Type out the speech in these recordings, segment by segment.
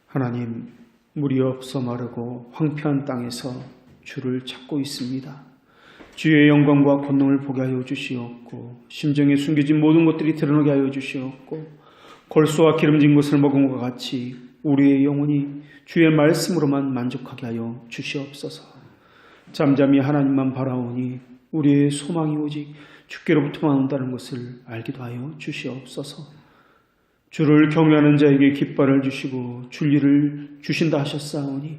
하나님, 물이 없어 마르고 황폐한 땅에서 주를 찾고 있습니다. 주의 영광과 권능을 보게 하여 주시옵고 심정에 숨겨진 모든 것들이 드러나게 하여 주시옵고 골수와 기름진 것을 먹은 것 같이 우리의 영혼이 주의 말씀으로만 만족하게 하여 주시옵소서. 잠잠히 하나님만 바라오니 우리의 소망이 오직 주께로부터만 온다는 것을 알기도 하여 주시옵소서. 주를 경외하는 자에게 깃발을 주시고 진리를 주신다 하셨사오니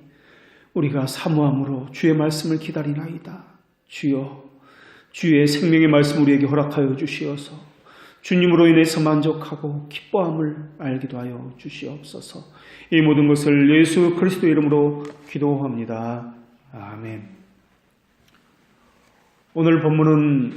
우리가 사모함으로 주의 말씀을 기다리나이다. 주여, 주의 생명의 말씀 우리에게 허락하여 주시어서 주님으로 인해서 만족하고 기뻐함을 알기도 하여 주시옵소서. 이 모든 것을 예수 그리스도 이름으로 기도합니다. 아멘. 오늘 본문은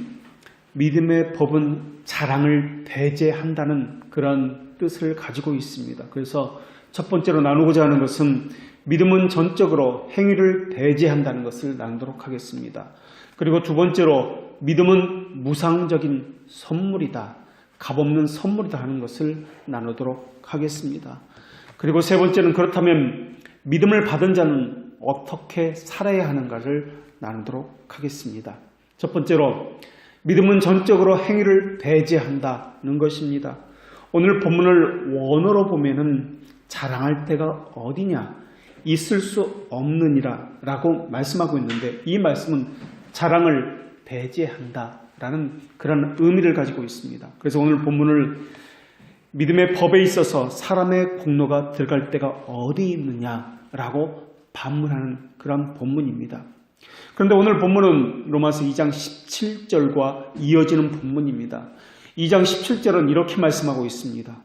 믿음의 법은 자랑을 배제한다는 그런 뜻을 가지고 있습니다. 그래서 첫 번째로 나누고자 하는 것은 믿음은 전적으로 행위를 배제한다는 것을 나누도록 하겠습니다. 그리고 두 번째로 믿음은 무상적인 선물이다, 값없는 선물이다 하는 것을 나누도록 하겠습니다. 그리고 세 번째는 그렇다면 믿음을 받은 자는 어떻게 살아야 하는가를 나누도록 하겠습니다. 첫 번째로 믿음은 전적으로 행위를 배제한다는 것입니다. 오늘 본문을 원어로 보면은 자랑할 데가 어디냐, 있을 수 없느니라 라고 말씀하고 있는데 이 말씀은 자랑을 배제한다라는 그런 의미를 가지고 있습니다. 그래서 오늘 본문을 믿음의 법에 있어서 사람의 공로가 들어갈 데가 어디 있느냐라고 반문하는 그런 본문입니다. 그런데 오늘 본문은 로마서 2장 17절과 이어지는 본문입니다. 2장 17절은 이렇게 말씀하고 있습니다.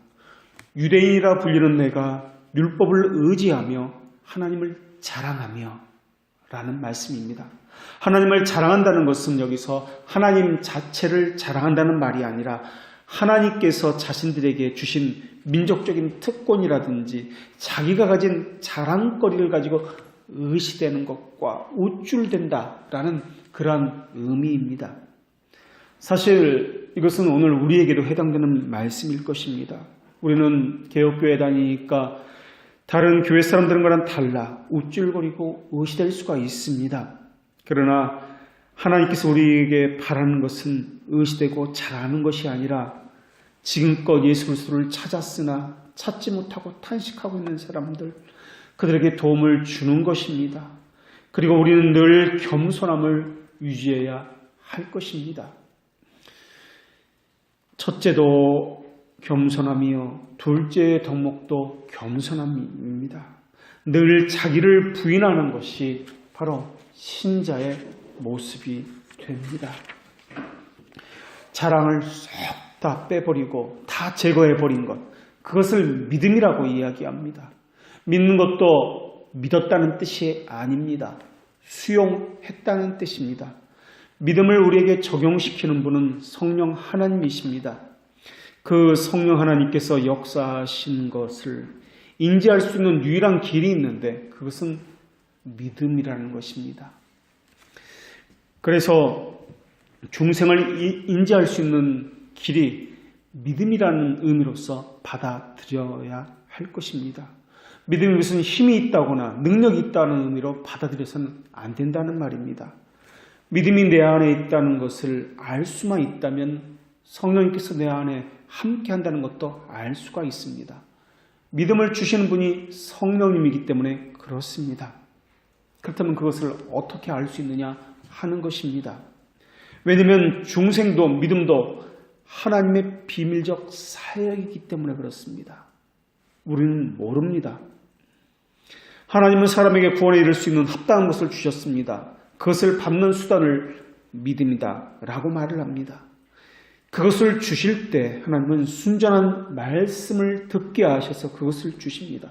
유대인이라 불리는 내가 율법을 의지하며 하나님을 자랑하며 라는 말씀입니다. 하나님을 자랑한다는 것은 여기서 하나님 자체를 자랑한다는 말이 아니라 하나님께서 자신들에게 주신 민족적인 특권이라든지 자기가 가진 자랑거리를 가지고 의시되는 것과 우쭐댄다라는 그러한 의미입니다. 사실 이것은 오늘 우리에게도 해당되는 말씀일 것입니다. 우리는 개혁교회 다니니까 다른 교회 사람들과는 달라 우쭐거리고 의시될 수가 있습니다. 그러나 하나님께서 우리에게 바라는 것은 의시되고 잘하는 것이 아니라 지금껏 예수 그리스도를 찾았으나 찾지 못하고 탄식하고 있는 사람들, 그들에게 도움을 주는 것입니다. 그리고 우리는 늘 겸손함을 유지해야 할 것입니다. 첫째도 겸손함이요, 둘째의 덕목도 겸손함입니다. 늘 자기를 부인하는 것이 바로 신자의 모습이 됩니다. 자랑을 쏙 다 빼버리고 다 제거해버린 것, 그것을 믿음이라고 이야기합니다. 믿는 것도 믿었다는 뜻이 아닙니다. 수용했다는 뜻입니다. 믿음을 우리에게 적용시키는 분은 성령 하나님이십니다. 그 성령 하나님께서 역사하신 것을 인지할 수 있는 유일한 길이 있는데 그것은 믿음이라는 것입니다. 그래서 중생을 인지할 수 있는 길이 믿음이라는 의미로서 받아들여야 할 것입니다. 믿음이 무슨 힘이 있다거나 능력이 있다는 의미로 받아들여서는 안 된다는 말입니다. 믿음이 내 안에 있다는 것을 알 수만 있다면 성령님께서 내 안에 함께 한다는 것도 알 수가 있습니다. 믿음을 주시는 분이 성령님이기 때문에 그렇습니다. 그렇다면 그것을 어떻게 알 수 있느냐 하는 것입니다. 왜냐하면 중생도 믿음도 하나님의 비밀적 사역이기 때문에 그렇습니다. 우리는 모릅니다. 하나님은 사람에게 구원에 이를 수 있는 합당한 것을 주셨습니다. 그것을 받는 수단을 믿음이다 라고 말을 합니다. 그것을 주실 때 하나님은 순전한 말씀을 듣게 하셔서 그것을 주십니다.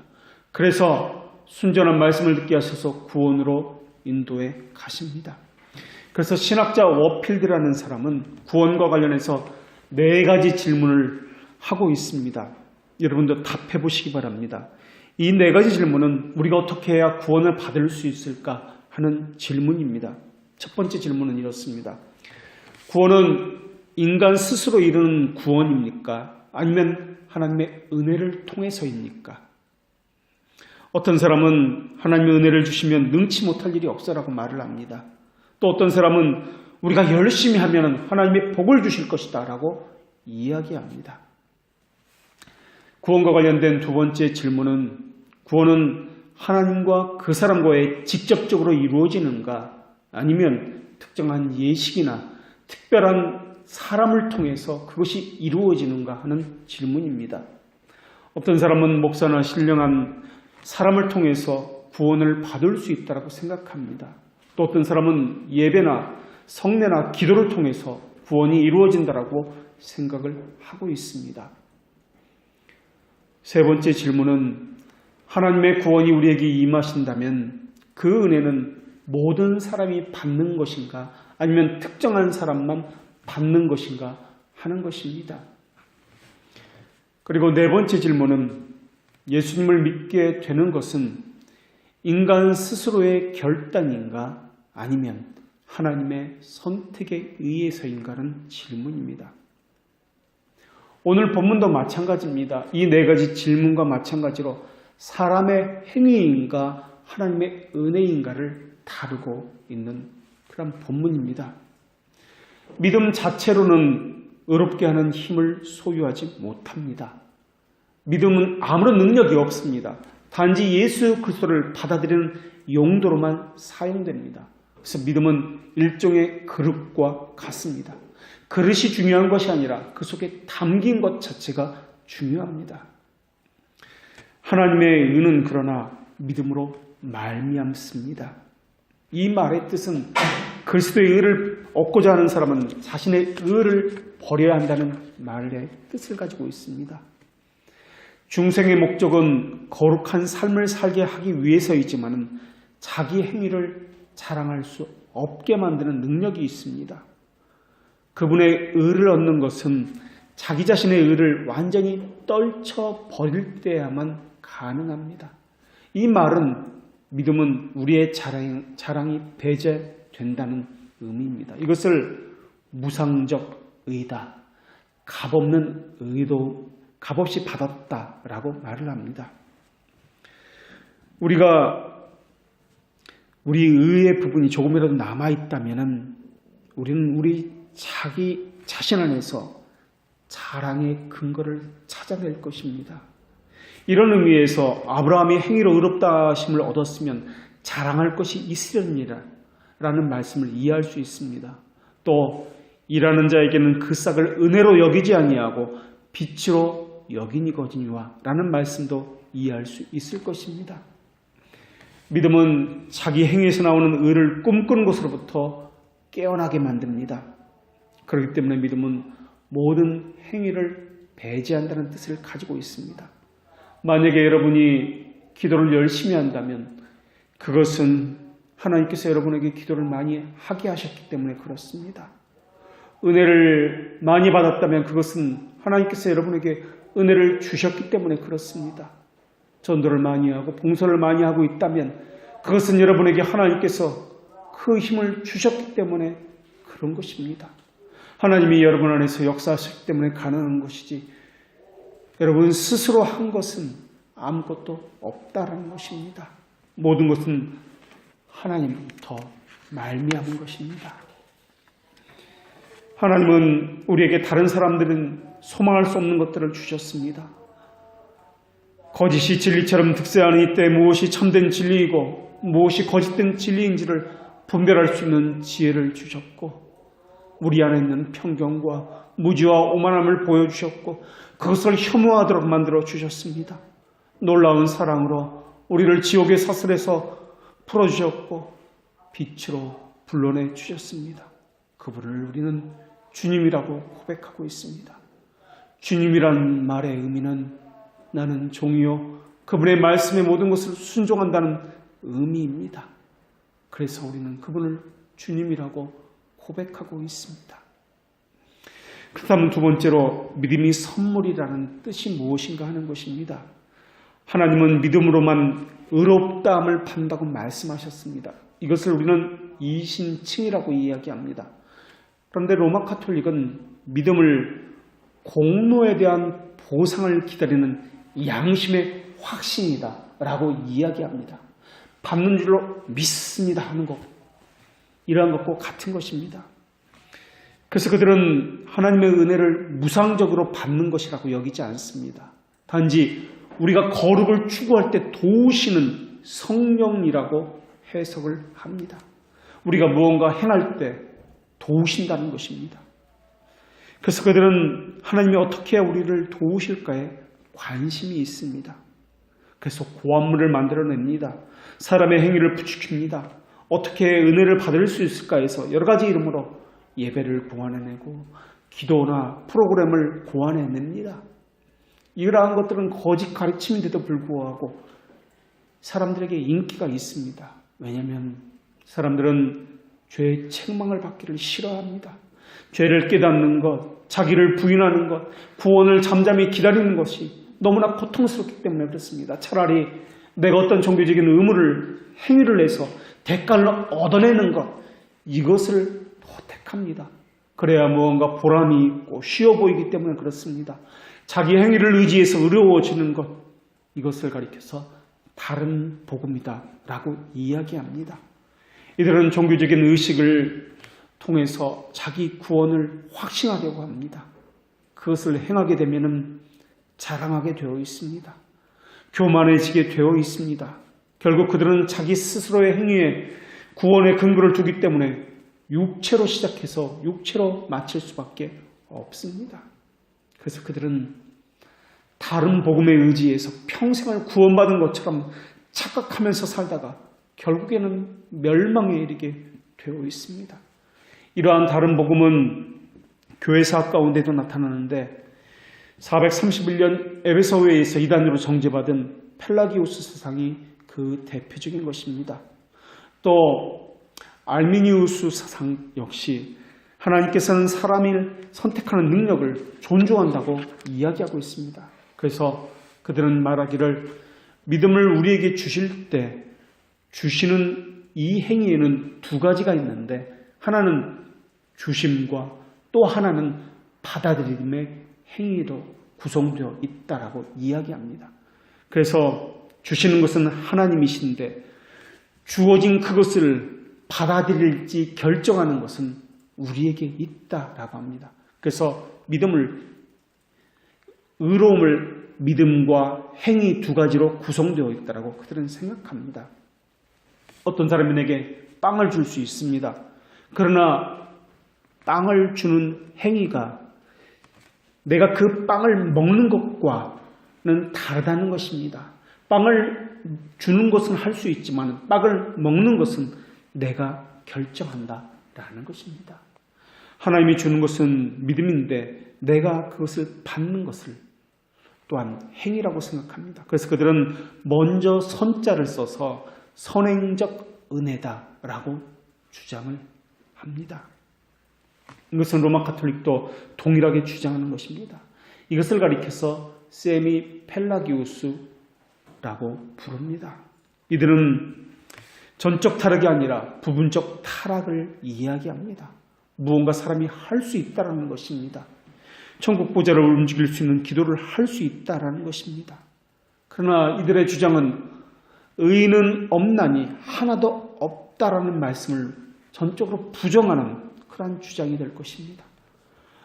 그래서 순전한 말씀을 듣게 하셔서 구원으로 인도해 가십니다. 그래서 신학자 워필드라는 사람은 구원과 관련해서 4가지 질문을 하고 있습니다. 여러분도 답해 보시기 바랍니다. 이 4가지 질문은 우리가 어떻게 해야 구원을 받을 수 있을까 하는 질문입니다. 첫 번째 질문은 이렇습니다. 구원은 인간 스스로 이루는 구원입니까? 아니면 하나님의 은혜를 통해서입니까? 어떤 사람은 하나님의 은혜를 주시면 능치 못할 일이 없어라고 말을 합니다. 또 어떤 사람은 우리가 열심히 하면 하나님의 복을 주실 것이다 라고 이야기합니다. 구원과 관련된 두 번째 질문은 구원은 하나님과 그 사람과의 직접적으로 이루어지는가 아니면 특정한 예식이나 특별한 사람을 통해서 그것이 이루어지는가 하는 질문입니다. 어떤 사람은 목사나 신령한 사람을 통해서 구원을 받을 수 있다고 생각합니다. 또 어떤 사람은 예배나 성례나 기도를 통해서 구원이 이루어진다고 생각을 하고 있습니다. 세 번째 질문은 하나님의 구원이 우리에게 임하신다면 그 은혜는 모든 사람이 받는 것인가 아니면 특정한 사람만 받는 것인가 하는 것입니다. 그리고 네 번째 질문은 예수님을 믿게 되는 것은 인간 스스로의 결단인가 아니면 하나님의 선택에 의해서인가는 질문입니다. 오늘 본문도 마찬가지입니다. 이 네 가지 질문과 마찬가지로 사람의 행위인가 하나님의 은혜인가를 다루고 있는 그런 본문입니다. 믿음 자체로는 의롭게 하는 힘을 소유하지 못합니다. 믿음은 아무런 능력이 없습니다. 단지 예수 그리스도를 받아들이는 용도로만 사용됩니다. 그래서 믿음은 일종의 그릇과 같습니다. 그릇이 중요한 것이 아니라 그 속에 담긴 것 자체가 중요합니다. 하나님의 의는 그러나 믿음으로 말미암습니다. 이 말의 뜻은 그리스도의 의를 얻고자 하는 사람은 자신의 의를 버려야 한다는 말의 뜻을 가지고 있습니다. 중생의 목적은 거룩한 삶을 살게 하기 위해서이지만 자기 행위를 자랑할 수 없게 만드는 능력이 있습니다. 그분의 의를 얻는 것은 자기 자신의 의를 완전히 떨쳐버릴 때야만 가능합니다. 이 말은 믿음은 우리의 자랑이 배제된다는 의미입니다. 이것을 무상적 의다, 값없는 의도, 값없이 받았다라고 말을 합니다. 우리가 우리 의의 부분이 조금이라도 남아있다면 우리는 우리 자기 자신 안에서 자랑의 근거를 찾아낼 것입니다. 이런 의미에서 아브라함이 행위로 의롭다 하심을 얻었으면 자랑할 것이 있으려니라 라는 말씀을 이해할 수 있습니다. 또 일하는 자에게는 그 싹을 은혜로 여기지 아니하고 빛으로 여기니거니와 라는 말씀도 이해할 수 있을 것입니다. 믿음은 자기 행위에서 나오는 의를 꿈꾸는 것으로부터 깨어나게 만듭니다. 그렇기 때문에 믿음은 모든 행위를 배제한다는 뜻을 가지고 있습니다. 만약에 여러분이 기도를 열심히 한다면 그것은 하나님께서 여러분에게 기도를 많이 하게 하셨기 때문에 그렇습니다. 은혜를 많이 받았다면 그것은 하나님께서 여러분에게 은혜를 주셨기 때문에 그렇습니다. 전도를 많이 하고 봉사를 많이 하고 있다면 그것은 여러분에게 하나님께서 그 힘을 주셨기 때문에 그런 것입니다. 하나님이 여러분 안에서 역사하셨기 때문에 가능한 것이지 여러분 스스로 한 것은 아무것도 없다라는 것입니다. 모든 것은 하나님부터 말미암은 것입니다. 하나님은 우리에게 다른 사람들은 소망할 수 없는 것들을 주셨습니다. 거짓이 진리처럼 득세하는 이때 무엇이 참된 진리이고 무엇이 거짓된 진리인지를 분별할 수 있는 지혜를 주셨고 우리 안에 있는 편견과 무지와 오만함을 보여주셨고 그것을 혐오하도록 만들어 주셨습니다. 놀라운 사랑으로 우리를 지옥의 사슬에서 풀어주셨고 빛으로 불러내 주셨습니다. 그분을 우리는 주님이라고 고백하고 있습니다. 주님이란 말의 의미는 나는 종이요 그분의 말씀의 모든 것을 순종한다는 의미입니다. 그래서 우리는 그분을 주님이라고 고백하고 있습니다. 그렇다면 두 번째로 믿음이 선물이라는 뜻이 무엇인가 하는 것입니다. 하나님은 믿음으로만 의롭다함을 판다고 말씀하셨습니다. 이것을 우리는 이신칭이라고 이야기합니다. 그런데 로마 가톨릭은 믿음을 공로에 대한 보상을 기다리는 양심의 확신이다 라고 이야기합니다. 받는 줄로 믿습니다 하는 것, 이러한 것과 같은 것입니다. 그래서 그들은 하나님의 은혜를 무상적으로 받는 것이라고 여기지 않습니다. 단지 우리가 거룩을 추구할 때 도우시는 성령이라고 해석을 합니다. 우리가 무언가 행할 때 도우신다는 것입니다. 그래서 그들은 하나님이 어떻게 해야 우리를 도우실까에 관심이 있습니다. 그래서 고한물을 만들어냅니다. 사람의 행위를 부추깁니다. 어떻게 은혜를 받을 수 있을까 해서 여러 가지 이름으로 예배를 고안해내고 기도나 프로그램을 고안해냅니다. 이러한 것들은 거짓 가르침인데도 불구하고 사람들에게 인기가 있습니다. 왜냐하면 사람들은 죄의 책망을 받기를 싫어합니다. 죄를 깨닫는 것, 자기를 부인하는 것, 구원을 잠잠히 기다리는 것이 너무나 고통스럽기 때문에 그렇습니다. 차라리 내가 어떤 종교적인 의무를, 행위를 해서 대가를 얻어내는 것, 이것을 더 택합니다. 그래야 무언가 보람이 있고 쉬워 보이기 때문에 그렇습니다. 자기 행위를 의지해서 어려워지는 것, 이것을 가리켜서 다른 복음이다 라고 이야기합니다. 이들은 종교적인 의식을 통해서 자기 구원을 확신하려고 합니다. 그것을 행하게 되면 자랑하게 되어 있습니다. 교만해지게 되어 있습니다. 결국 그들은 자기 스스로의 행위에 구원의 근거를 두기 때문에 육체로 시작해서 육체로 마칠 수밖에 없습니다. 그래서 그들은 다른 복음에 의지해서 평생을 구원받은 것처럼 착각하면서 살다가 결국에는 멸망에 이르게 되어 있습니다. 이러한 다른 복음은 교회사 가운데도 나타나는데 431년 에베소회에서 이단으로 정죄받은 펠라기우스 사상이 그 대표적인 것입니다. 또 알미니우스 사상 역시 하나님께서는 사람을 선택하는 능력을 존중한다고 이야기하고 있습니다. 그래서 그들은 말하기를 믿음을 우리에게 주실 때 주시는 이 행위에는 두 가지가 있는데 하나는 주심과 또 하나는 받아들임의 행위로 구성되어 있다라고 이야기합니다. 그래서 주시는 것은 하나님이신데 주어진 그것을 받아들일지 결정하는 것은 우리에게 있다라고 합니다. 그래서 의로움을 믿음과 행위 두 가지로 구성되어 있다라고 그들은 생각합니다. 어떤 사람이 내게 빵을 줄 수 있습니다. 그러나 빵을 주는 행위가 내가 그 빵을 먹는 것과는 다르다는 것입니다. 빵을 주는 것은 할 수 있지만 빵을 먹는 것은 내가 결정한다라는 것입니다. 하나님이 주는 것은 믿음인데 내가 그것을 받는 것을 또한 행위라고 생각합니다. 그래서 그들은 먼저 선자를 써서 선행적 은혜다라고 주장을 합니다. 이것은 로마 가톨릭도 동일하게 주장하는 것입니다. 이것을 가리켜서 세미 펠라기우스라고 부릅니다. 이들은 전적 타락이 아니라 부분적 타락을 이야기합니다. 무언가 사람이 할 수 있다는 것입니다. 천국 보좌를 움직일 수 있는 기도를 할 수 있다는 것입니다. 그러나 이들의 주장은 의인은 없나니 하나도 없다라는 말씀을 전적으로 부정하는 그러한 주장이 될 것입니다.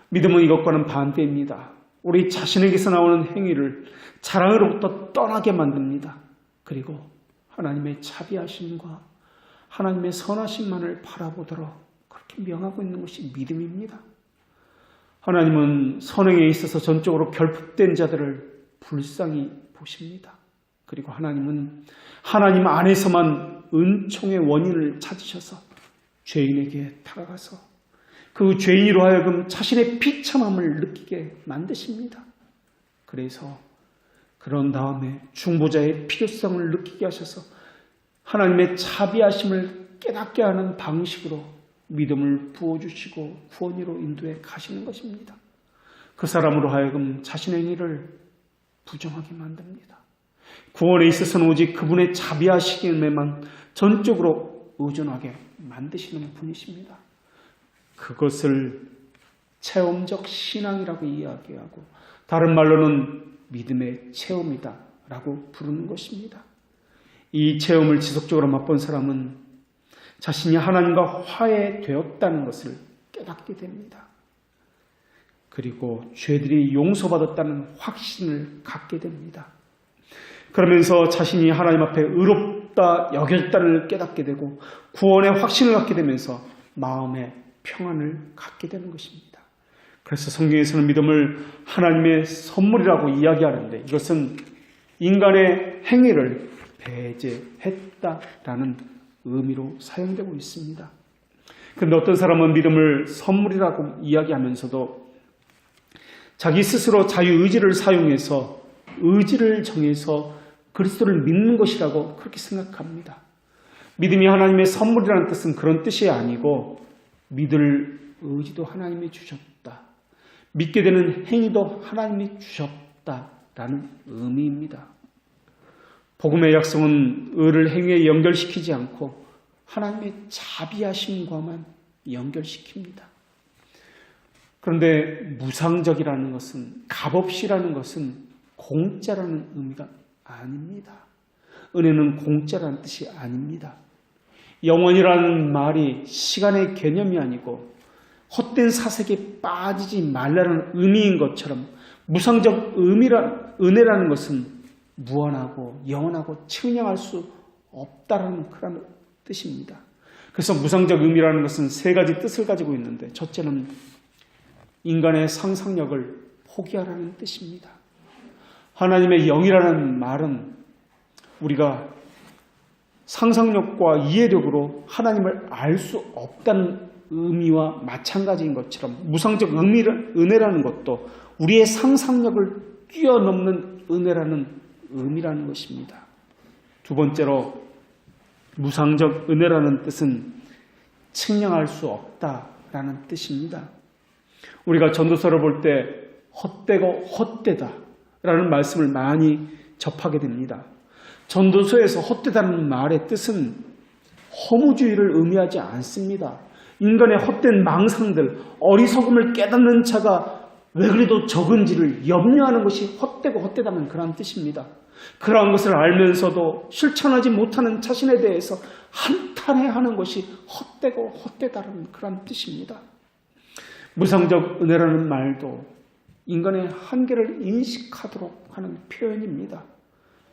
믿음은 이것과는 반대입니다. 우리 자신에게서 나오는 행위를 자랑으로부터 떠나게 만듭니다. 그리고 하나님의 자비하심과 하나님의 선하심만을 바라보도록 그렇게 명하고 있는 것이 믿음입니다. 하나님은 선행에 있어서 전적으로 결핍된 자들을 불쌍히 보십니다. 그리고 하나님은 하나님 안에서만 은총의 원인을 찾으셔서 죄인에게 다가가서 그 죄인으로 하여금 자신의 비참함을 느끼게 만드십니다. 그래서 그런 다음에 중보자의 필요성을 느끼게 하셔서 하나님의 자비하심을 깨닫게 하는 방식으로 믿음을 부어주시고 구원으로 인도해 가시는 것입니다. 그 사람으로 하여금 자신의 행위를 부정하게 만듭니다. 구원에 있어서는 오직 그분의 자비하심에만 전적으로 의존하게 만드시는 분이십니다. 그것을 체험적 신앙이라고 이야기하고 다른 말로는 믿음의 체험이다 라고 부르는 것입니다. 이 체험을 지속적으로 맛본 사람은 자신이 하나님과 화해되었다는 것을 깨닫게 됩니다. 그리고 죄들이 용서받았다는 확신을 갖게 됩니다. 그러면서 자신이 하나님 앞에 의롭다 여겨졌다는 깨닫게 되고 구원의 확신을 갖게 되면서 마음의 평안을 갖게 되는 것입니다. 그래서 성경에서는 믿음을 하나님의 선물이라고 이야기하는데 이것은 인간의 행위를 배제했다라는 의미로 사용되고 있습니다. 그런데 어떤 사람은 믿음을 선물이라고 이야기하면서도 자기 스스로 자유의지를 사용해서 의지를 정해서 그리스도를 믿는 것이라고 그렇게 생각합니다. 믿음이 하나님의 선물이라는 뜻은 그런 뜻이 아니고 믿을 의지도 하나님이 주셨다. 믿게 되는 행위도 하나님이 주셨다라는 의미입니다. 복음의 약속은 의를 행위에 연결시키지 않고 하나님의 자비하심과만 연결시킵니다. 그런데 무상적이라는 것은, 값없이라는 것은 공짜라는 의미가 아닙니다. 은혜는 공짜라는 뜻이 아닙니다. 영원이라는 말이 시간의 개념이 아니고 헛된 사색에 빠지지 말라는 의미인 것처럼 무상적 은혜라는 것은 무한하고 영원하고 측량할 수 없다는 그런 뜻입니다. 그래서 무상적 의미라는 것은 세 가지 뜻을 가지고 있는데 첫째는 인간의 상상력을 포기하라는 뜻입니다. 하나님의 영이라는 말은 우리가 상상력과 이해력으로 하나님을 알 수 없다는 의미와 마찬가지인 것처럼 무상적 은혜라는 것도 우리의 상상력을 뛰어넘는 은혜라는 의미라는 것입니다. 두 번째로 무상적 은혜라는 뜻은 측량할 수 없다라는 뜻입니다. 우리가 전도서를 볼 때 헛되고 헛되다라는 말씀을 많이 접하게 됩니다. 전도서에서 헛되다는 말의 뜻은 허무주의를 의미하지 않습니다. 인간의 헛된 망상들, 어리석음을 깨닫는 자가 왜 그래도 적은지를 염려하는 것이 헛되고 헛되다는 그런 뜻입니다. 그러한 것을 알면서도 실천하지 못하는 자신에 대해서 한탄해하는 것이 헛되고 헛되다는 그런 뜻입니다. 무상적 은혜라는 말도 인간의 한계를 인식하도록 하는 표현입니다.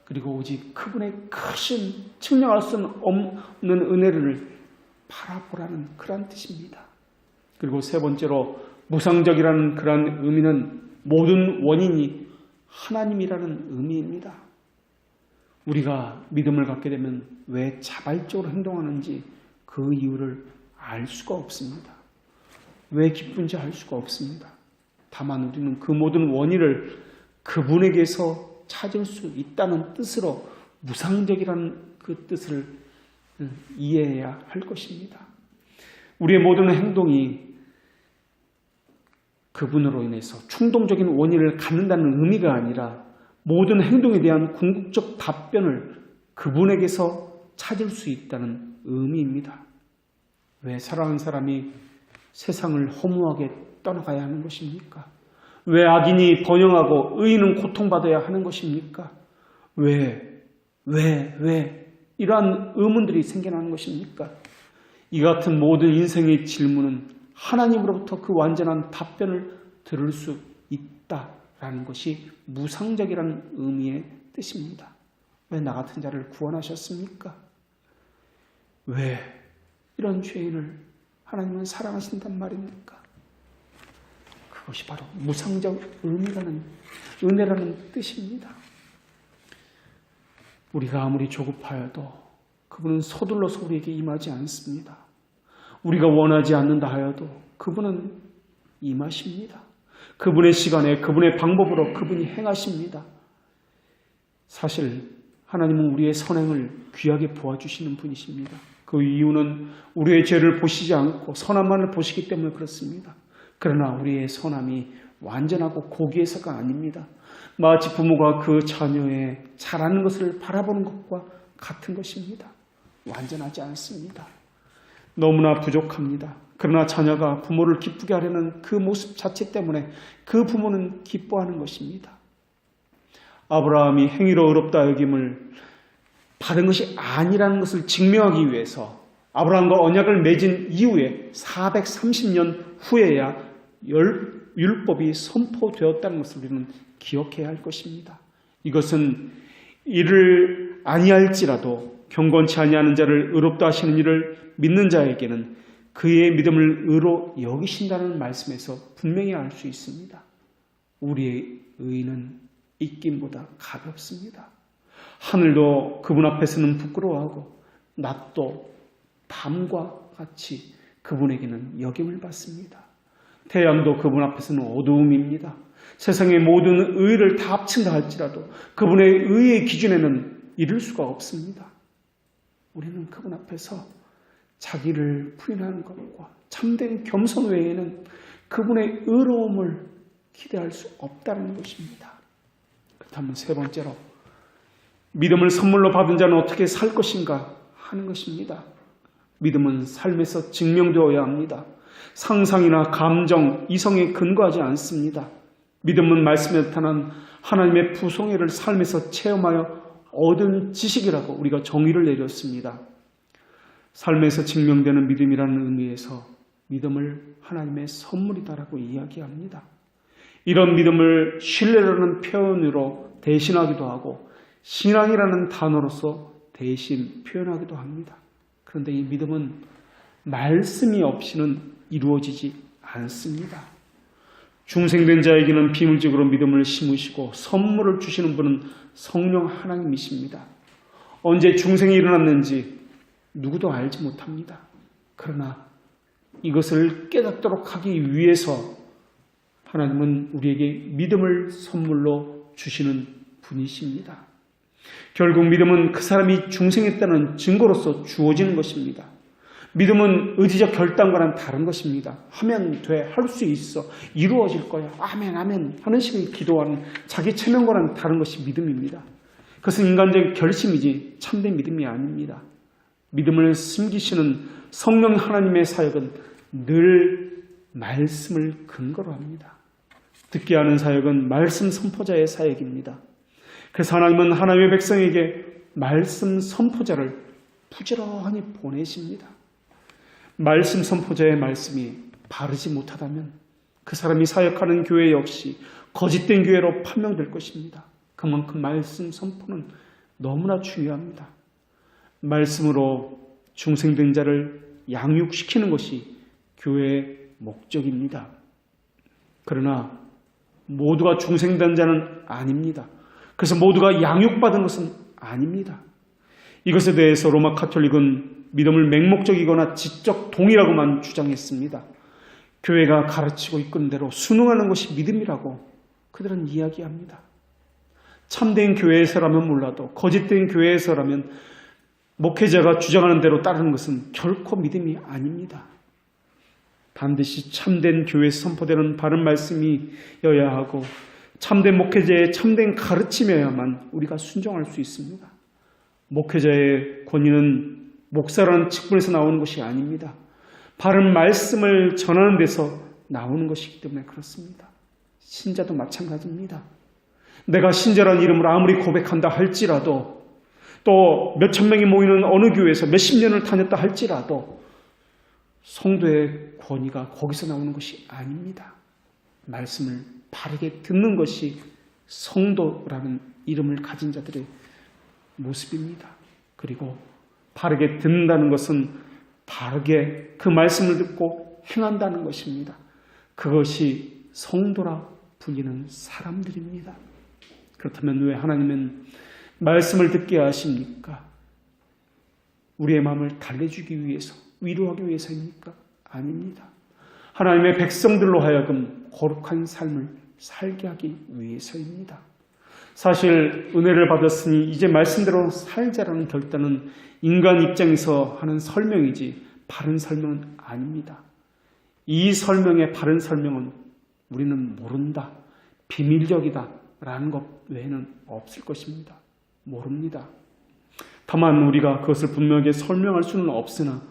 그리고 오직 그분의 크신 측량할 수 없는 은혜를 바라보라는 그런 뜻입니다. 그리고 세 번째로 무상적이라는 그런 의미는 모든 원인이 하나님이라는 의미입니다. 우리가 믿음을 갖게 되면 왜 자발적으로 행동하는지 그 이유를 알 수가 없습니다. 왜 기쁜지 알 수가 없습니다. 다만 우리는 그 모든 원인을 그분에게서 찾을 수 있다는 뜻으로 무상적이라는 그 뜻을 이해해야 할 것입니다. 우리의 모든 행동이 그분으로 인해서 충동적인 원인을 갖는다는 의미가 아니라 모든 행동에 대한 궁극적 답변을 그분에게서 찾을 수 있다는 의미입니다. 왜 사랑하는 사람이 세상을 허무하게 떠나가야 하는 것입니까? 왜 악인이 번영하고 의인은 고통받아야 하는 것입니까? 왜 이러한 의문들이 생겨나는 것입니까? 이 같은 모든 인생의 질문은 하나님으로부터 그 완전한 답변을 들을 수 있다라는 것이 무상적이라는 의미의 뜻입니다. 왜 나 같은 자를 구원하셨습니까? 왜 이런 죄인을 하나님은 사랑하신단 말입니까? 그것이 바로 무상적 은혜라는 뜻입니다. 우리가 아무리 조급하여도 그분은 서둘러서 우리에게 임하지 않습니다. 우리가 원하지 않는다 하여도 그분은 임하십니다. 그분의 시간에 그분의 방법으로 그분이 행하십니다. 사실 하나님은 우리의 선행을 귀하게 보아주시는 분이십니다. 그 이유는 우리의 죄를 보시지 않고 선함만을 보시기 때문에 그렇습니다. 그러나 우리의 선함이 완전하고 고귀해서가 아닙니다. 마치 부모가 그 자녀의 잘하는 것을 바라보는 것과 같은 것입니다. 완전하지 않습니다. 너무나 부족합니다. 그러나 자녀가 부모를 기쁘게 하려는 그 모습 자체 때문에 그 부모는 기뻐하는 것입니다. 아브라함이 행위로 의롭다 여김을 받은 것이 아니라는 것을 증명하기 위해서 아브라함과 언약을 맺은 이후에 430년 후에야 율법이 선포되었다는 것을 우리는 기억해야 할 것입니다. 이것은 이를 아니할지라도 경건치 아니하는 자를 의롭다 하시는 이를 믿는 자에게는 그의 믿음을 의로 여기신다는 말씀에서 분명히 알 수 있습니다. 우리의 의는 입김보다 가볍습니다. 하늘도 그분 앞에서는 부끄러워하고 낮도 밤과 같이 그분에게는 여김을 받습니다. 태양도 그분 앞에서는 어두움입니다. 세상의 모든 의를 다 합친다 할지라도 그분의 의의 기준에는 이를 수가 없습니다. 우리는 그분 앞에서 자기를 부인하는 것과 참된 겸손 외에는 그분의 의로움을 기대할 수 없다는 것입니다. 그렇다면 세 번째로 믿음을 선물로 받은 자는 어떻게 살 것인가 하는 것입니다. 믿음은 삶에서 증명되어야 합니다. 상상이나 감정, 이성에 근거하지 않습니다. 믿음은 말씀에 나타난 하나님의 부성애를 삶에서 체험하여 얻은 지식이라고 우리가 정의를 내렸습니다. 삶에서 증명되는 믿음이라는 의미에서 믿음을 하나님의 선물이다라고 이야기합니다. 이런 믿음을 신뢰라는 표현으로 대신하기도 하고 신앙이라는 단어로서 대신 표현하기도 합니다. 그런데 이 믿음은 말씀이 없이는 이루어지지 않습니다. 중생된 자에게는 비물적으로 믿음을 심으시고 선물을 주시는 분은 성령 하나님이십니다. 언제 중생이 일어났는지 누구도 알지 못합니다. 그러나 이것을 깨닫도록 하기 위해서 하나님은 우리에게 믿음을 선물로 주시는 분이십니다. 결국 믿음은 그 사람이 중생했다는 증거로서 주어지는 것입니다. 믿음은 의지적 결단과는 다른 것입니다. 하면 돼, 할 수 있어, 이루어질 거야, 아멘 아멘 하는 식의 기도와는 자기 체면과는 다른 것이 믿음입니다. 그것은 인간적 결심이지 참된 믿음이 아닙니다. 믿음을 숨기시는 성령 하나님의 사역은 늘 말씀을 근거로 합니다. 듣게 하는 사역은 말씀 선포자의 사역입니다. 그래서 하나님은 하나님의 백성에게 말씀 선포자를 부지런히 보내십니다. 말씀 선포자의 말씀이 바르지 못하다면 그 사람이 사역하는 교회 역시 거짓된 교회로 판명될 것입니다. 그만큼 말씀 선포는 너무나 중요합니다. 말씀으로 중생된 자를 양육시키는 것이 교회의 목적입니다. 그러나 모두가 중생된 자는 아닙니다. 그래서 모두가 양육받은 것은 아닙니다. 이것에 대해서 로마 가톨릭은 믿음을 맹목적이거나 지적 동의라고만 주장했습니다. 교회가 가르치고 이끄는 대로 순응하는 것이 믿음이라고 그들은 이야기합니다. 참된 교회에서라면 몰라도 거짓된 교회에서라면 목회자가 주장하는 대로 따르는 것은 결코 믿음이 아닙니다. 반드시 참된 교회에서 선포되는 바른 말씀이어야 하고 참된 목회자의 참된 가르침이어야만 우리가 순종할 수 있습니다. 목회자의 권위는 목사라는 직분에서 나오는 것이 아닙니다. 바른 말씀을 전하는 데서 나오는 것이기 때문에 그렇습니다. 신자도 마찬가지입니다. 내가 신자라는 이름으로 아무리 고백한다 할지라도 또 몇천 명이 모이는 어느 교회에서 몇십 년을 다녔다 할지라도 성도의 권위가 거기서 나오는 것이 아닙니다. 말씀을 바르게 듣는 것이 성도라는 이름을 가진 자들의 모습입니다. 그리고 바르게 듣는다는 것은 바르게 그 말씀을 듣고 행한다는 것입니다. 그것이 성도라 불리는 사람들입니다. 그렇다면 왜 하나님은 말씀을 듣게 하십니까? 우리의 마음을 달래주기 위해서, 위로하기 위해서입니까? 아닙니다. 하나님의 백성들로 하여금 거룩한 삶을 살게 하기 위해서입니다. 사실 은혜를 받았으니 이제 말씀대로 살자라는 결단은 인간 입장에서 하는 설명이지 바른 설명은 아닙니다. 이 설명의 바른 설명은 우리는 모른다, 비밀적이다 라는 것 외에는 없을 것입니다. 모릅니다. 다만 우리가 그것을 분명하게 설명할 수는 없으나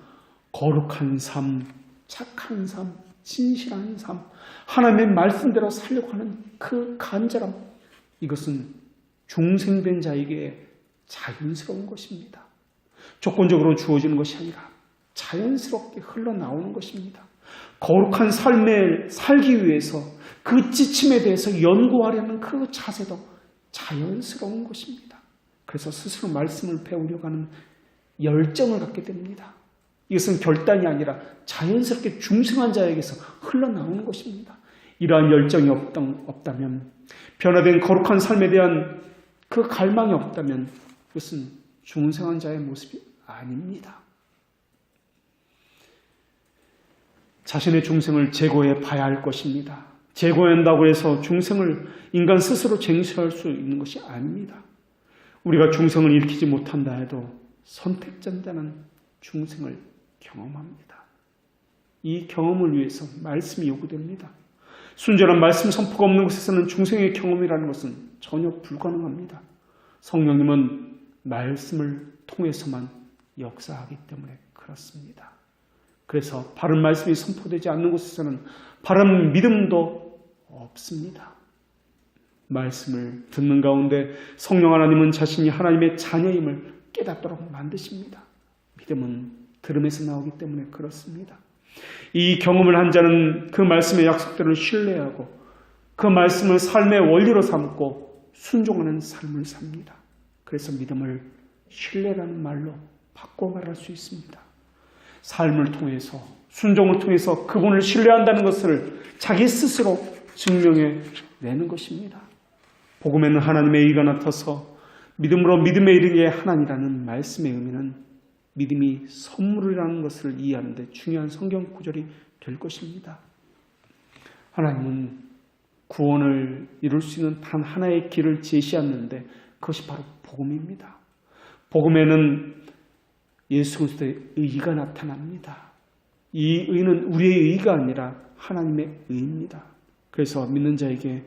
거룩한 삶, 착한 삶, 진실한 삶, 하나님의 말씀대로 살려고 하는 그 간절함, 이것은 중생된 자에게 자연스러운 것입니다. 조건적으로 주어지는 것이 아니라 자연스럽게 흘러나오는 것입니다. 거룩한 삶을 살기 위해서 그 지침에 대해서 연구하려는 그 자세도 자연스러운 것입니다. 그래서 스스로 말씀을 배우려고 하는 열정을 갖게 됩니다. 이것은 결단이 아니라 자연스럽게 중생한 자에게서 흘러나오는 것입니다. 이러한 열정이 없다면, 변화된 거룩한 삶에 대한 그 갈망이 없다면 그것은 중생한 자의 모습이 아닙니다. 자신의 중생을 제거해 봐야 할 것입니다. 제거한다고 해서 중생을 인간 스스로 쟁취할 수 있는 것이 아닙니다. 우리가 중생을 일으키지 못한다 해도 선택자는 중생을 경험합니다. 이 경험을 위해서 말씀이 요구됩니다. 순전한 말씀 선포가 없는 곳에서는 중생의 경험이라는 것은 전혀 불가능합니다. 성령님은 말씀을 통해서만 역사하기 때문에 그렇습니다. 그래서 바른 말씀이 선포되지 않는 곳에서는 바른 믿음도 없습니다. 말씀을 듣는 가운데 성령 하나님은 자신이 하나님의 자녀임을 깨닫도록 만드십니다. 믿음은 들음에서 나오기 때문에 그렇습니다. 이 경험을 한 자는 그 말씀의 약속들을 신뢰하고 그 말씀을 삶의 원리로 삼고 순종하는 삶을 삽니다. 그래서 믿음을 신뢰라는 말로 바꿔 말할 수 있습니다. 삶을 통해서, 순종을 통해서 그분을 신뢰한다는 것을 자기 스스로 증명해 내는 것입니다. 복음에는 하나님의 의가 나타서 믿음으로 믿음에 이르게 하나니라는 말씀의 의미는 믿음이 선물이라는 것을 이해하는 데 중요한 성경 구절이 될 것입니다. 하나님은 구원을 이룰 수 있는 단 하나의 길을 제시하는데 그것이 바로 복음입니다. 복음에는 예수 그리스도의 의가 나타납니다. 이 의는 우리의 의가 아니라 하나님의 의입니다. 그래서 믿는 자에게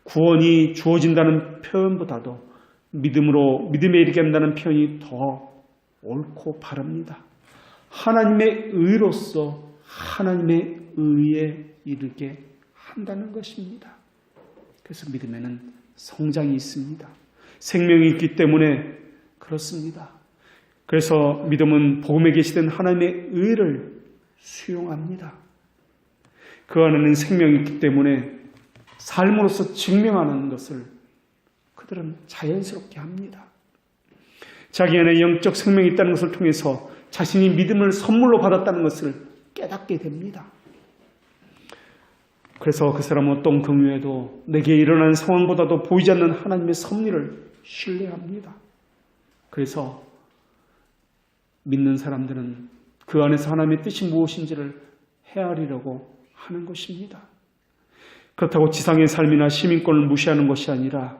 구원이 주어진다는 표현보다도 믿음에 이르게 한다는 표현이 더 옳고 바릅니다. 하나님의 의로서 하나님의 의에 이르게 한다는 것입니다. 그래서 믿음에는 성장이 있습니다. 생명이 있기 때문에 그렇습니다. 그래서 믿음은 복음에 계시된 하나님의 의를 수용합니다. 그 안에는 생명이 있기 때문에 삶으로서 증명하는 것을 그들은 자연스럽게 합니다. 자기 안에 영적 생명이 있다는 것을 통해서 자신이 믿음을 선물로 받았다는 것을 깨닫게 됩니다. 그래서 그 사람은 어떤 경우에도 내게 일어난 상황보다도 보이지 않는 하나님의 섭리를 신뢰합니다. 그래서 믿는 사람들은 그 안에서 하나님의 뜻이 무엇인지를 헤아리려고 하는 것입니다. 그렇다고 지상의 삶이나 시민권을 무시하는 것이 아니라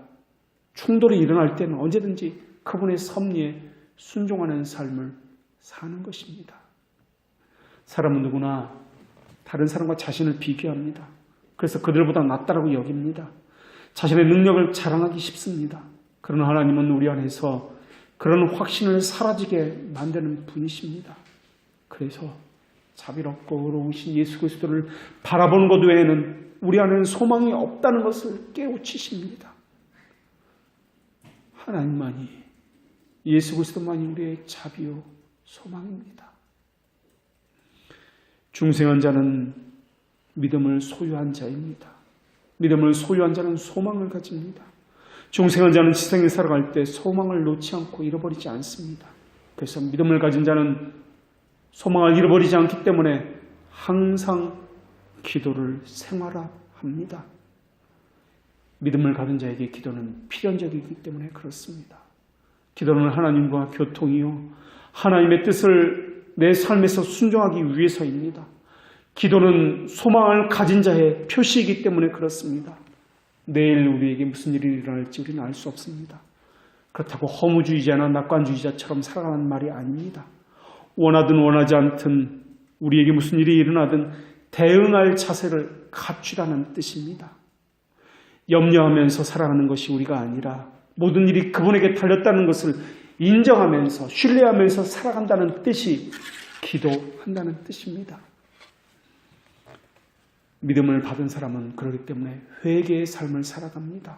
충돌이 일어날 때는 언제든지 그분의 섭리에 순종하는 삶을 사는 것입니다. 사람은 누구나 다른 사람과 자신을 비교합니다. 그래서 그들보다 낫다라고 여깁니다. 자신의 능력을 자랑하기 쉽습니다. 그러나 하나님은 우리 안에서 그런 확신을 사라지게 만드는 분이십니다. 그래서 자비롭고 의로우신 예수 그리스도를 바라보는 것 외에는 우리 안에는 소망이 없다는 것을 깨우치십니다. 하나님만이, 예수 그리스도만이 우리의 자비요 소망입니다. 중생한 자는 믿음을 소유한 자입니다. 믿음을 소유한 자는 소망을 가집니다. 중생한 자는 지생에 살아갈 때 소망을 놓지 않고 잃어버리지 않습니다. 그래서 믿음을 가진 자는 소망을 잃어버리지 않기 때문에 항상 기도를 생활화합니다. 믿음을 가진 자에게 기도는 필연적이기 때문에 그렇습니다. 기도는 하나님과 교통이요 하나님의 뜻을 내 삶에서 순종하기 위해서입니다. 기도는 소망을 가진 자의 표시이기 때문에 그렇습니다. 내일 우리에게 무슨 일이 일어날지 우리는 알 수 없습니다. 그렇다고 허무주의자나 낙관주의자처럼 살아가는 말이 아닙니다. 원하든 원하지 않든 우리에게 무슨 일이 일어나든 대응할 자세를 갖추라는 뜻입니다. 염려하면서 살아가는 것이 우리가 아니라 모든 일이 그분에게 달렸다는 것을 인정하면서 신뢰하면서 살아간다는 뜻이 기도한다는 뜻입니다. 믿음을 받은 사람은 그렇기 때문에 회개의 삶을 살아갑니다.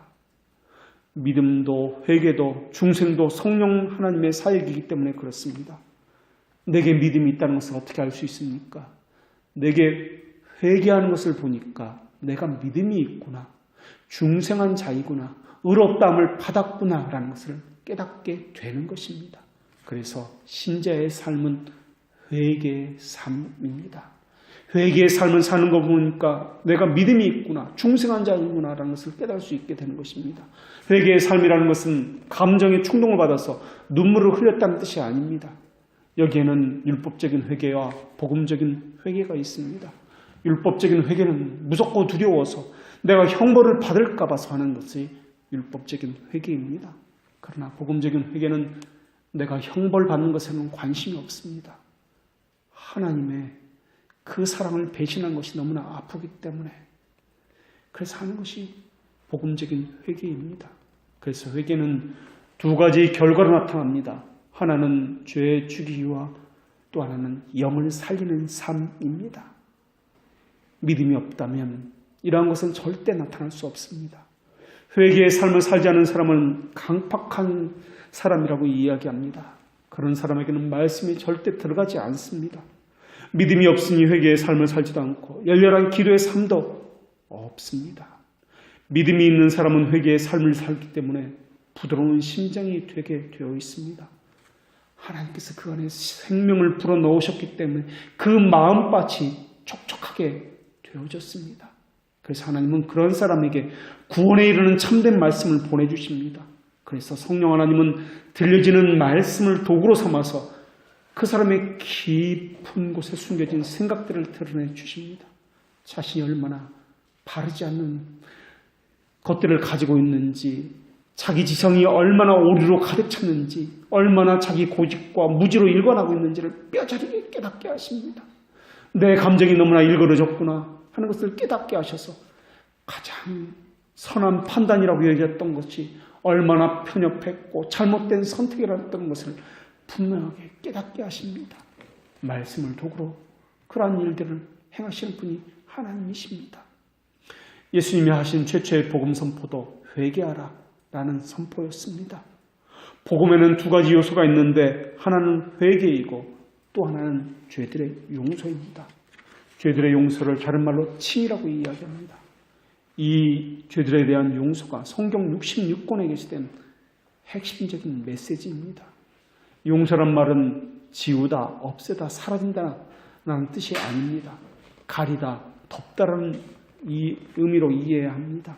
믿음도 회개도 중생도 성령 하나님의 사역이기 때문에 그렇습니다. 내게 믿음이 있다는 것을 어떻게 알 수 있습니까? 내게 회개하는 것을 보니까 내가 믿음이 있구나, 중생한 자이구나, 의롭다함을 받았구나 라는 것을 깨닫게 되는 것입니다. 그래서 신자의 삶은 회개의 삶입니다. 회개의 삶을 사는 거 보니까 내가 믿음이 있구나, 중생한 자이구나 라는 것을 깨달을 수 있게 되는 것입니다. 회개의 삶이라는 것은 감정의 충동을 받아서 눈물을 흘렸다는 뜻이 아닙니다. 여기에는 율법적인 회개와 복음적인 회개가 있습니다. 율법적인 회개는 무섭고 두려워서 내가 형벌을 받을까 봐서 하는 것이 율법적인 회개입니다. 그러나 복음적인 회개는 내가 형벌 받는 것에는 관심이 없습니다. 하나님의 그 사랑을 배신한 것이 너무나 아프기 때문에 그래서 하는 것이 복음적인 회개입니다. 그래서 회개는 두 가지 결과로 나타납니다. 하나는 죄의 주기와 또 하나는 영을 살리는 삶입니다. 믿음이 없다면 이러한 것은 절대 나타날 수 없습니다. 회개의 삶을 살지 않은 사람은 강팍한 사람이라고 이야기합니다. 그런 사람에게는 말씀이 절대 들어가지 않습니다. 믿음이 없으니 회개의 삶을 살지도 않고 열렬한 기도의 삶도 없습니다. 믿음이 있는 사람은 회개의 삶을 살기 때문에 부드러운 심장이 되게 되어 있습니다. 하나님께서 그 안에 생명을 불어넣으셨기 때문에 그 마음밭이 촉촉하게 되어졌습니다. 그래서 하나님은 그런 사람에게 구원에 이르는 참된 말씀을 보내주십니다. 그래서 성령 하나님은 들려지는 말씀을 도구로 삼아서 그 사람의 깊은 곳에 숨겨진 생각들을 드러내 주십니다. 자신이 얼마나 바르지 않는 것들을 가지고 있는지, 자기 지성이 얼마나 오류로 가득 찼는지, 얼마나 자기 고집과 무지로 일관하고 있는지를 뼈저리게 깨닫게 하십니다. 내 감정이 너무나 일그러졌구나 하는 것을 깨닫게 하셔서 가장 선한 판단이라고 여겼던 것이 얼마나 편협했고 잘못된 선택이라던 것을 분명하게 깨닫게 하십니다. 말씀을 도구로 그러한 일들을 행하시는 분이 하나님이십니다. 예수님이 하신 최초의 복음 선포도 회개하라 라는 선포였습니다. 복음에는 두 가지 요소가 있는데 하나는 회개이고 또 하나는 죄들의 용서입니다. 죄들의 용서를 다른 말로 칭이라고 이야기합니다. 이 죄들에 대한 용서가 성경 66권에 게시된 핵심적인 메시지입니다. 용서란 말은 지우다, 없애다, 사라진다 라는 뜻이 아닙니다. 가리다, 덮다라는 이 의미로 이해해야 합니다.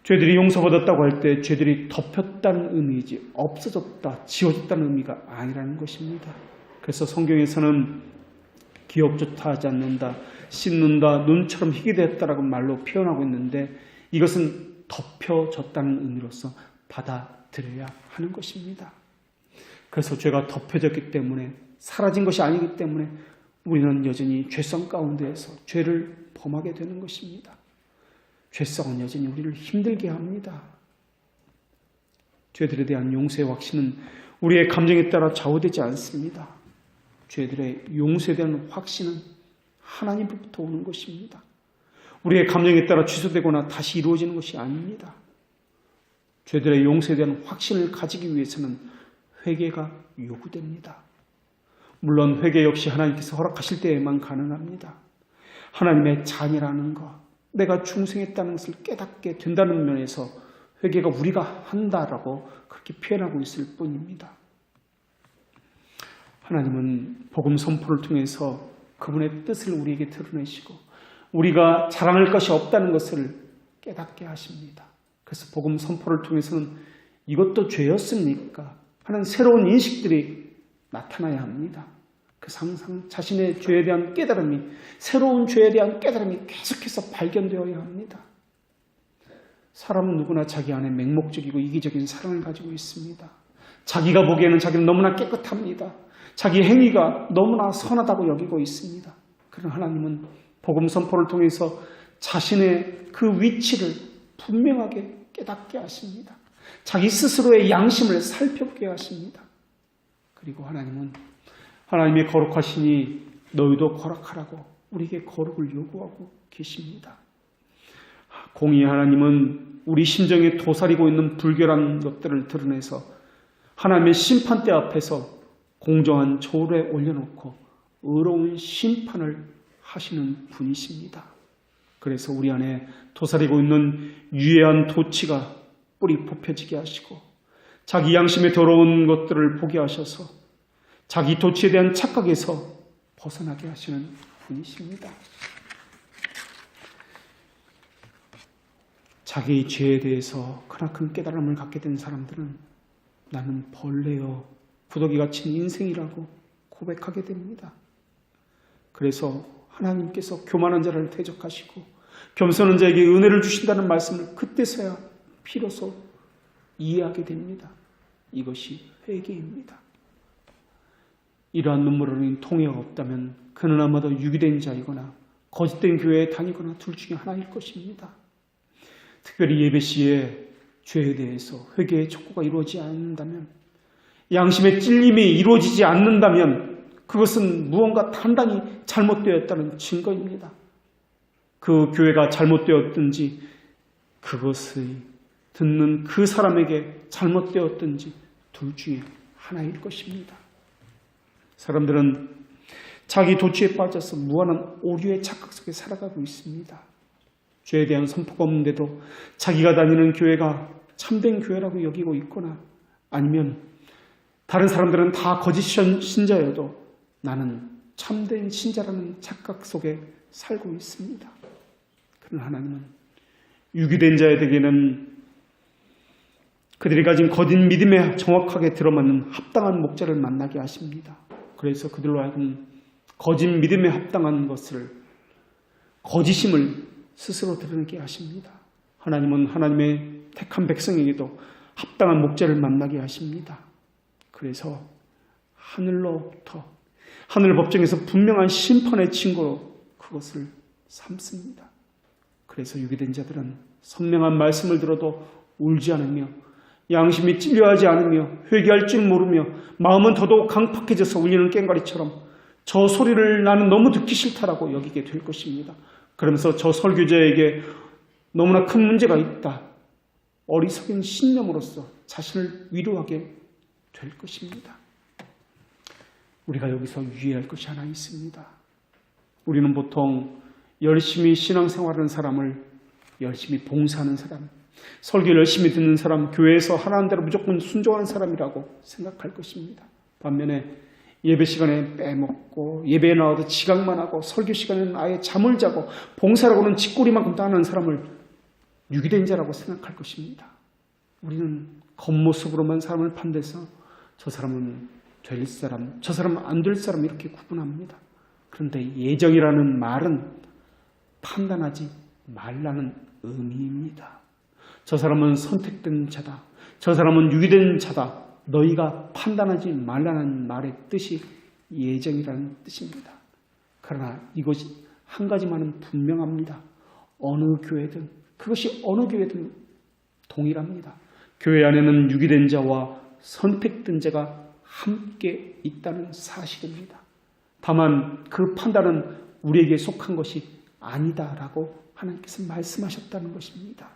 죄들이 용서받았다고 할 때 죄들이 덮였다는 의미이지 없어졌다, 지워졌다는 의미가 아니라는 것입니다. 그래서 성경에서는 기억조차 하지 않는다, 씻는다, 눈처럼 희게 되었다라고 말로 표현하고 있는데 이것은 덮여졌다는 의미로서 받아들여야 하는 것입니다. 그래서 죄가 덮여졌기 때문에 사라진 것이 아니기 때문에 우리는 여전히 죄성 가운데에서 죄를 범하게 되는 것입니다. 죄성은 여전히 우리를 힘들게 합니다. 죄들에 대한 용서의 확신은 우리의 감정에 따라 좌우되지 않습니다. 죄들의 용서에 대한 확신은 하나님으로부터 오는 것입니다. 우리의 감정에 따라 취소되거나 다시 이루어지는 것이 아닙니다. 죄들의 용서에 대한 확신을 가지기 위해서는 회개가 요구됩니다. 물론 회개 역시 하나님께서 허락하실 때에만 가능합니다. 하나님의 자녀라는 것, 내가 충성했다는 것을 깨닫게 된다는 면에서 회개가 우리가 한다라고 그렇게 표현하고 있을 뿐입니다. 하나님은 복음 선포를 통해서 그분의 뜻을 우리에게 드러내시고 우리가 자랑할 것이 없다는 것을 깨닫게 하십니다. 그래서 복음 선포를 통해서는 이것도 죄였습니까? 하는 새로운 인식들이 나타나야 합니다. 그래서 항상 자신의 죄에 대한 깨달음이, 새로운 죄에 대한 깨달음이 계속해서 발견되어야 합니다. 사람은 누구나 자기 안에 맹목적이고 이기적인 사랑을 가지고 있습니다. 자기가 보기에는 자기는 너무나 깨끗합니다. 자기 행위가 너무나 선하다고 여기고 있습니다. 그러나 하나님은 복음 선포를 통해서 자신의 그 위치를 분명하게 깨닫게 하십니다. 자기 스스로의 양심을 살펴보게 하십니다. 그리고 하나님은 하나님의 거룩하시니 너희도 거룩하라고 우리에게 거룩을 요구하고 계십니다. 공의 하나님은 우리 심정에 도사리고 있는 불결한 것들을 드러내서 하나님의 심판대 앞에서 공정한 저울에 올려놓고 의로운 심판을 하시는 분이십니다. 그래서 우리 안에 도사리고 있는 유해한 도치가 뿌리 뽑혀지게 하시고 자기 양심에 더러운 것들을 보게 하셔서 자기 도치에 대한 착각에서 벗어나게 하시는 분이십니다. 자기의 죄에 대해서 크나큰 깨달음을 갖게 된 사람들은 나는 벌레요 구더기 같은 인생이라고 고백하게 됩니다. 그래서 하나님께서 교만한 자를 대적하시고 겸손한 자에게 은혜를 주신다는 말씀을 그때서야 비로소 이해하게 됩니다. 이것이 회개입니다. 이러한 눈물을 통해가 없다면 그는 아마도 유기된 자이거나 거짓된 교회에 다니거나 둘 중에 하나일 것입니다. 특별히 예배 시에 죄에 대해서 회개의 촉구가 이루어지지 않는다면, 양심의 찔림이 이루어지지 않는다면 그것은 무언가 단단히 잘못되었다는 증거입니다. 그 교회가 잘못되었든지 그것을 듣는 그 사람에게 잘못되었든지 둘 중에 하나일 것입니다. 사람들은 자기 도취에 빠져서 무한한 오류의 착각 속에 살아가고 있습니다. 죄에 대한 선포가 없는데도 자기가 다니는 교회가 참된 교회라고 여기고 있거나 아니면 다른 사람들은 다 거짓 신자여도 나는 참된 신자라는 착각 속에 살고 있습니다. 그러나 하나님은 유기된 자에게는 그들이 가진 거짓 믿음에 정확하게 들어맞는 합당한 목자를 만나게 하십니다. 그래서 그들로 하여금 거짓 믿음에 합당한 것을, 거짓임을 스스로 드러내게 하십니다. 하나님은 하나님의 택한 백성에게도 합당한 목자를 만나게 하십니다. 그래서 하늘로부터, 하늘 법정에서 분명한 심판의 징고로 그것을 삼습니다. 그래서 유기된 자들은 선명한 말씀을 들어도 울지 않으며 양심이 찔려하지 않으며 회개할 줄 모르며 마음은 더더욱 강팍해져서 울리는 꽹과리처럼 저 소리를 나는 너무 듣기 싫다라고 여기게 될 것입니다. 그러면서 저 설교자에게 너무나 큰 문제가 있다, 어리석은 신념으로서 자신을 위로하게 될 것입니다. 우리가 여기서 유의할 것이 하나 있습니다. 우리는 보통 열심히 신앙생활하는 사람을, 열심히 봉사하는 사람, 설교를 열심히 듣는 사람, 교회에서 하라는 대로 무조건 순종하는 사람이라고 생각할 것입니다. 반면에 예배 시간에 빼먹고 예배에 나와도 지각만 하고 설교 시간에는 아예 잠을 자고 봉사라고는 쥐꼬리만큼 따는 사람을 유기된 자라고 생각할 것입니다. 우리는 겉모습으로만 사람을 판대서 저 사람은 될 사람, 저 사람은 안 될 사람 이렇게 구분합니다. 그런데 예정이라는 말은 판단하지 말라는 의미입니다. 저 사람은 선택된 자다, 저 사람은 유기된 자다, 너희가 판단하지 말라는 말의 뜻이 예정이라는 뜻입니다. 그러나 이것이 한 가지만은 분명합니다. 어느 교회든, 그것이 어느 교회든 동일합니다. 교회 안에는 유기된 자와 선택된 자가 함께 있다는 사실입니다. 다만 그 판단은 우리에게 속한 것이 아니다라고 하나님께서 말씀하셨다는 것입니다.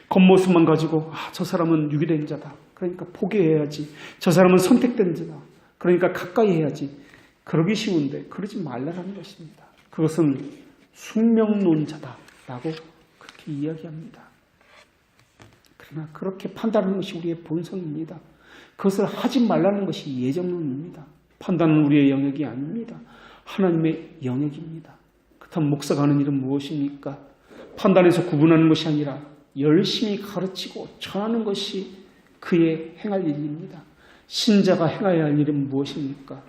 겉모습만 가지고 저 사람은 유기된 자다, 그러니까 포기해야지, 저 사람은 선택된 자다, 그러니까 가까이 해야지, 그러기 쉬운데 그러지 말라는 것입니다. 그것은 숙명론자다라고 그렇게 이야기합니다. 그러나 그렇게 판단하는 것이 우리의 본성입니다. 그것을 하지 말라는 것이 예정론입니다. 판단은 우리의 영역이 아닙니다. 하나님의 영역입니다. 그렇다면 목사가 하는 일은 무엇입니까? 판단해서 구분하는 것이 아니라 열심히 가르치고 전하는 것이 그의 행할 일입니다. 신자가 행해야 할 일은 무엇입니까?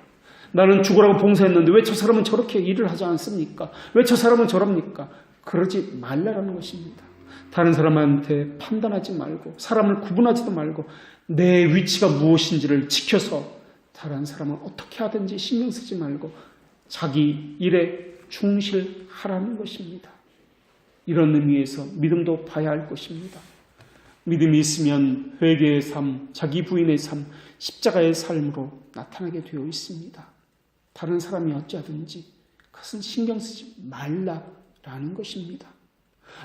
나는 죽으라고 봉사했는데 왜 저 사람은 저렇게 일을 하지 않습니까? 왜 저 사람은 저럽니까? 그러지 말라는 것입니다. 다른 사람한테 판단하지 말고 사람을 구분하지도 말고 내 위치가 무엇인지를 지켜서 다른 사람은 어떻게 하든지 신경 쓰지 말고 자기 일에 충실하라는 것입니다. 이런 의미에서 믿음도 봐야 할 것입니다. 믿음이 있으면 회개의 삶, 자기 부인의 삶, 십자가의 삶으로 나타나게 되어 있습니다. 다른 사람이 어찌하든지 그것은 신경 쓰지 말라라는 것입니다.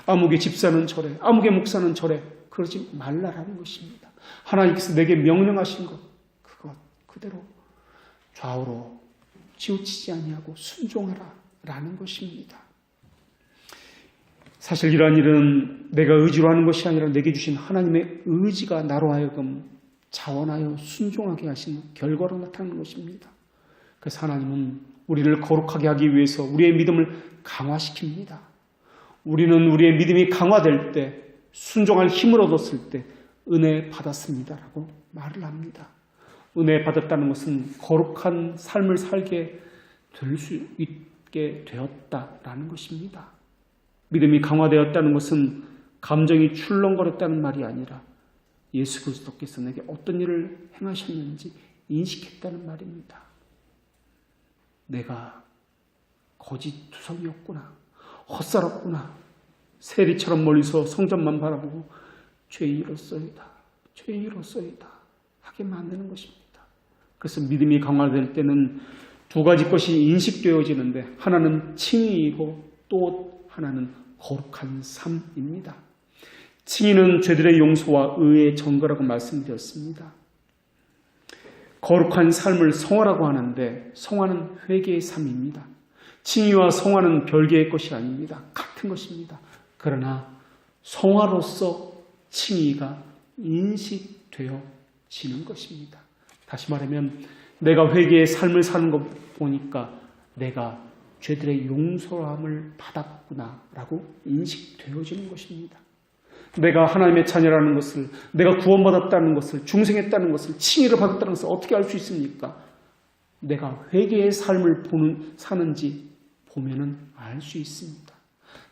아무개 집사는 저래, 아무개 목사는 저래. 그러지 말라라는 것입니다. 하나님께서 내게 명령하신 것, 그것 그대로 좌우로 치우치지 아니하고 순종하라 라는 것입니다. 사실 이러한 일은 내가 의지로 하는 것이 아니라 내게 주신 하나님의 의지가 나로 하여금 자원하여 순종하게 하신 결과로 나타나는 것입니다. 그래서 하나님은 우리를 거룩하게 하기 위해서 우리의 믿음을 강화시킵니다. 우리는 우리의 믿음이 강화될 때, 순종할 힘을 얻었을 때 은혜 받았습니다라고 말을 합니다. 은혜 받았다는 것은 거룩한 삶을 살게 될 수 있게 되었다라는 것입니다. 믿음이 강화되었다는 것은 감정이 출렁거렸다는 말이 아니라 예수 그리스도께서 내게 어떤 일을 행하셨는지 인식했다는 말입니다. 내가 거짓투성이었구나, 헛살았구나, 세리처럼 멀리서 성전만 바라보고 죄인으로서이다, 죄인으로서이다 하게 만드는 것입니다. 그래서 믿음이 강화될 때는 두 가지 것이 인식되어지는데, 하나는 칭의이고 또 하나는 거룩한 삶입니다. 칭의는 죄들의 용서와 의의 전거라고 말씀드렸습니다. 거룩한 삶을 성화라고 하는데, 성화는 회개의 삶입니다. 칭의와 성화는 별개의 것이 아닙니다. 같은 것입니다. 그러나 성화로서 칭의가 인식되어지는 것입니다. 다시 말하면 내가 회개의 삶을 사는 것 보니까 내가 죄들의 용서함을 받았구나라고 인식되어지는 것입니다. 내가 하나님의 자녀라는 것을, 내가 구원받았다는 것을, 중생했다는 것을, 칭의를 받았다는 것을 어떻게 알 수 있습니까? 내가 회개의 삶을 사는지 보면은 알 수 있습니다.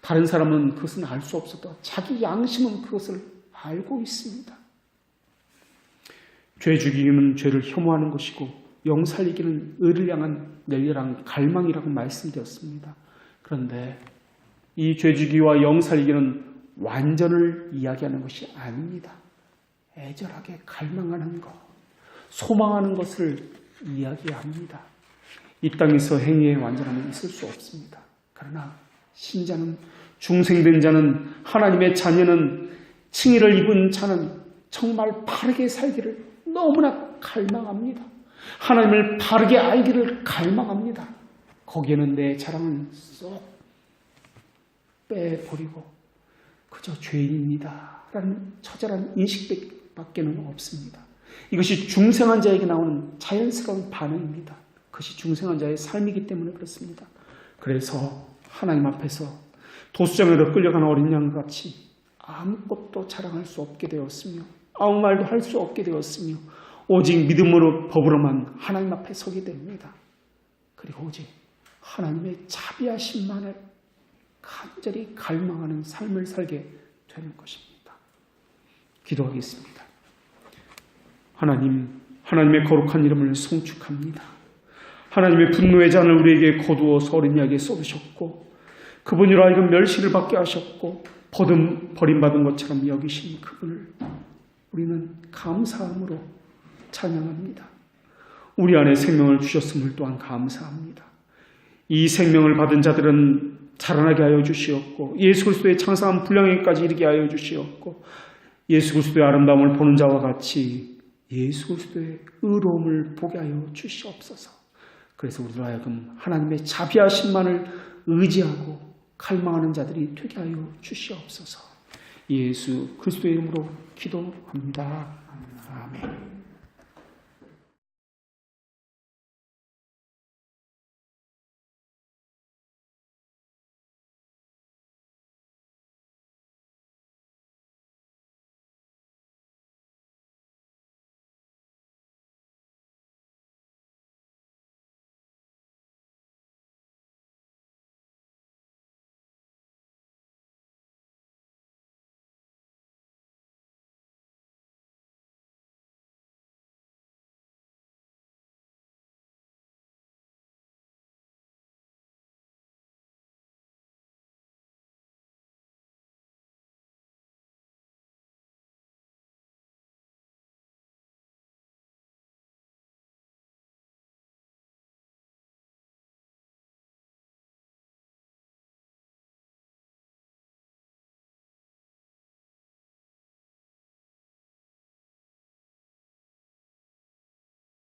다른 사람은 그것은 알 수 없어도 자기 양심은 그것을 알고 있습니다. 죄 죽이기는 죄를 혐오하는 것이고 영살리기는 의를 향한 열렬한 갈망이라고 말씀드렸습니다. 그런데 이 죄 죽이와 영살리기는 완전을 이야기하는 것이 아닙니다. 애절하게 갈망하는 것, 소망하는 것을 이야기합니다. 이 땅에서 행위의 완전함은 있을 수 없습니다. 그러나 신자는, 중생된 자는, 하나님의 자녀는, 칭의를 입은 자는 정말 바르게 살기를 너무나 갈망합니다. 하나님을 바르게 알기를 갈망합니다. 거기에는 내 자랑은 쏙 빼버리고 그저 죄인입니다 라는 처절한 인식밖에는 없습니다. 이것이 중생한 자에게 나오는 자연스러운 반응입니다. 그것이 중생한 자의 삶이기 때문에 그렇습니다. 그래서 하나님 앞에서 도수장으로 끌려간 어린 양같이 아무것도 자랑할 수 없게 되었으며 아무 말도 할 수 없게 되었으며 오직 믿음으로 법으로만 하나님 앞에 서게 됩니다. 그리고 오직 하나님의 자비하심만을 간절히 갈망하는 삶을 살게 되는 것입니다. 기도하겠습니다. 하나님, 하나님의 거룩한 이름을 송축합니다. 하나님의 분노의 잔을 우리에게 거두어서 어린 양에게 쏟으셨고 그분으로 하여금 멸시를 받게 하셨고 버림받은 것처럼 여기신 그분을 우리는 감사함으로 찬양합니다. 우리 안에 생명을 주셨음을 또한 감사합니다. 이 생명을 받은 자들은 자라나게 하여 주시었고 예수 그리스도의 창상한 분량에까지 이르게 하여 주시었고 예수 그리스도의 아름다움을 보는 자와 같이 예수 그리스도의 의로움을 보게 하여 주시옵소서. 그래서 우리로 하여금 하나님의 자비하심만을 의지하고 갈망하는 자들이 되게 하여 주시옵소서. 예수 그리스도의 이름으로 기도합니다. 아멘.